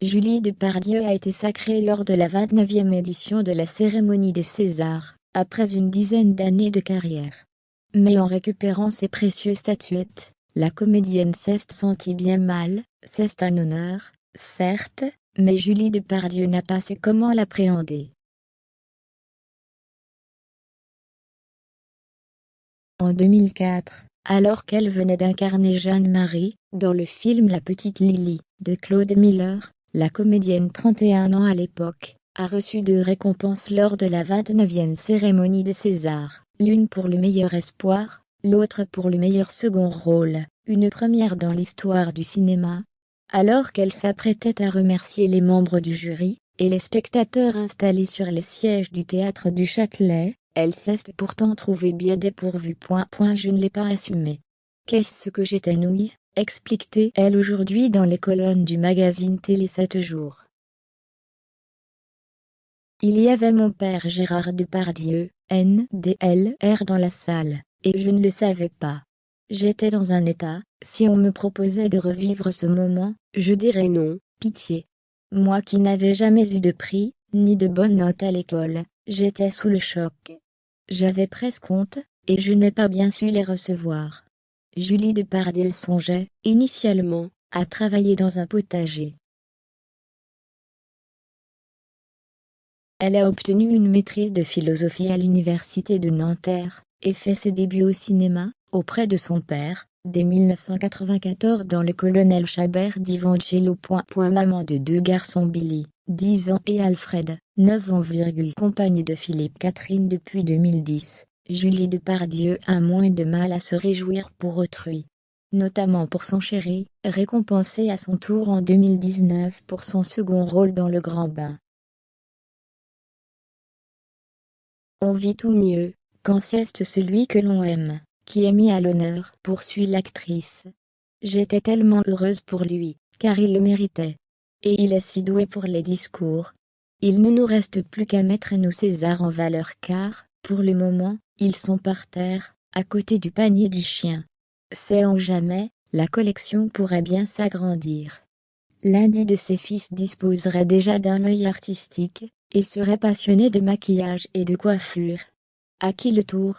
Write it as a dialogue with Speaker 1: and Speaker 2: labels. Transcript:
Speaker 1: Julie Depardieu a été sacrée lors de la 29e édition de la cérémonie des Césars, après une dizaine d'années de carrière. Mais en récupérant ses précieuses statuettes, la comédienne s'est sentie bien mal. C'est un honneur, certes, mais Julie Depardieu n'a pas su comment l'appréhender. En 2004, alors qu'elle venait d'incarner Jeanne-Marie, dans le film La Petite Lily, de Claude Miller, la comédienne 31 ans à l'époque, a reçu 2 récompenses lors de la 29e cérémonie des Césars, l'une pour le meilleur espoir, l'autre pour le meilleur second rôle, une première dans l'histoire du cinéma. Alors qu'elle s'apprêtait à remercier les membres du jury, et les spectateurs installés sur les sièges du théâtre du Châtelet, elle s'est pourtant trouvée bien dépourvue. Je ne l'ai pas assumé. Qu'est-ce que j'étais nouille, explique-t-elle aujourd'hui dans les colonnes du magazine Télé 7 jours. Il y avait mon père Gérard Depardieu, NDLR dans la salle, et je ne le savais pas. J'étais dans un état, si on me proposait de revivre ce moment, je dirais non, pitié. Moi qui n'avais jamais eu de prix, ni de bonnes notes à l'école, j'étais sous le choc. J'avais presque honte, et je n'ai pas bien su les recevoir. Julie Depardieu songeait, initialement, à travailler dans un potager. Elle a obtenu une maîtrise de philosophie à l'université de Nanterre, et fait ses débuts au cinéma, auprès de son père, dès 1994 dans Le Colonel Chabert d'Ivangelo. Maman de 2 garçons Billy, 10 ans et Alfred, 9 ans. Compagne de Philippe Catherine depuis 2010, Julie Depardieu a moins de mal à se réjouir pour autrui. Notamment pour son chéri, récompensé à son tour en 2019 pour son second rôle dans Le Grand Bain. On vit tout mieux, quand c'est celui que l'on aime, qui est mis à l'honneur, poursuit l'actrice. J'étais tellement heureuse pour lui, car il le méritait. Et il est si doué pour les discours. Il ne nous reste plus qu'à mettre nos Césars en valeur car, pour le moment, ils sont par terre, à côté du panier du chien. Sait-on jamais, la collection pourrait bien s'agrandir. L'un de ses fils disposerait déjà d'un œil artistique, et serait passionné de maquillage et de coiffure. À qui le tour?